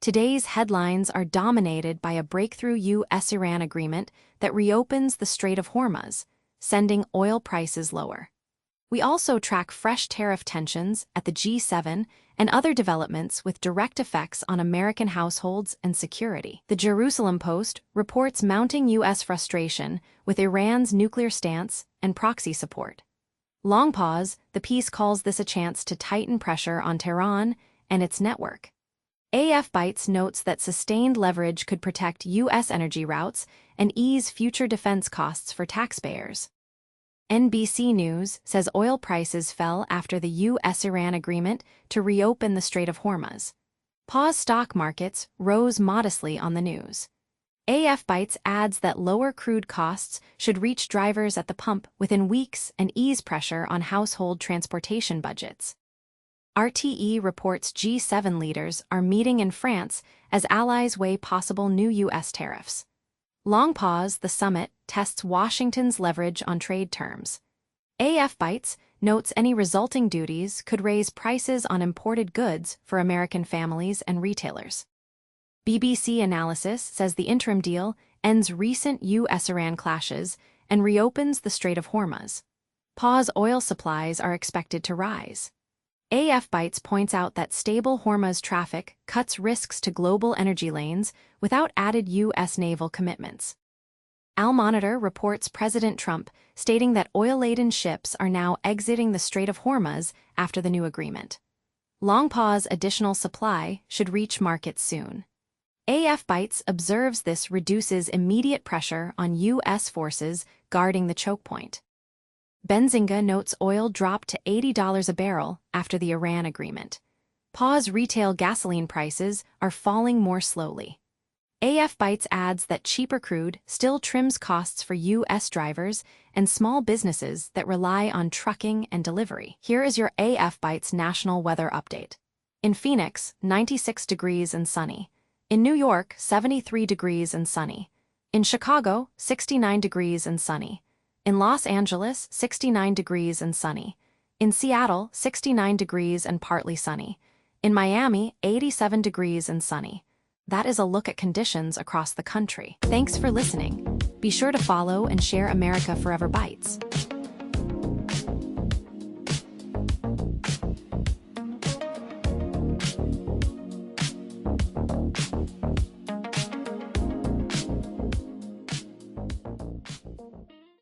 Today's headlines are dominated by a breakthrough U.S.-Iran agreement that reopens the Strait of Hormuz, sending oil prices lower. We also track fresh tariff tensions at the G7 and other developments with direct effects on American households and security. The Jerusalem Post reports mounting U.S. frustration with Iran's nuclear stance and proxy support. Long pause, the piece calls this a chance to tighten pressure on Tehran and its network. AFBytes notes that sustained leverage could protect U.S. energy routes and ease future defense costs for taxpayers. NBC News says oil prices fell after the U.S.-Iran agreement to reopen the Strait of Hormuz. Pause stock markets rose modestly on the news. AFBytes adds that lower crude costs should reach drivers at the pump within weeks and ease pressure on household transportation budgets. RTE reports G7 leaders are meeting in France as allies weigh possible new U.S. tariffs. Long pause, the summit tests Washington's leverage on trade terms. AFBytes notes any resulting duties could raise prices on imported goods for American families and retailers. BBC Analysis says the interim deal ends recent U.S.-Iran clashes and reopens the Strait of Hormuz. Pause, oil supplies are expected to rise. AFBytes points out that stable Hormuz traffic cuts risks to global energy lanes without added U.S. naval commitments. Al-Monitor reports President Trump stating that oil-laden ships are now exiting the Strait of Hormuz after the new agreement. Long pause, additional supply should reach markets soon. AFBytes observes this reduces immediate pressure on U.S. forces guarding the choke point. Benzinga notes oil dropped to $80 a barrel after the Iran agreement. Pause, retail gasoline prices are falling more slowly. AFBytes adds that cheaper crude still trims costs for U.S. drivers and small businesses that rely on trucking and delivery. Here is your AFBytes national weather update. In Phoenix, 96 degrees and sunny. In New York, 73 degrees and sunny. In Chicago, 69 degrees and sunny. In Los Angeles, 69 degrees and sunny. In Seattle, 69 degrees and partly sunny. In Miami, 87 degrees and sunny. That is a look at conditions across the country. Thanks for listening. Be sure to follow and share America Forever Bites.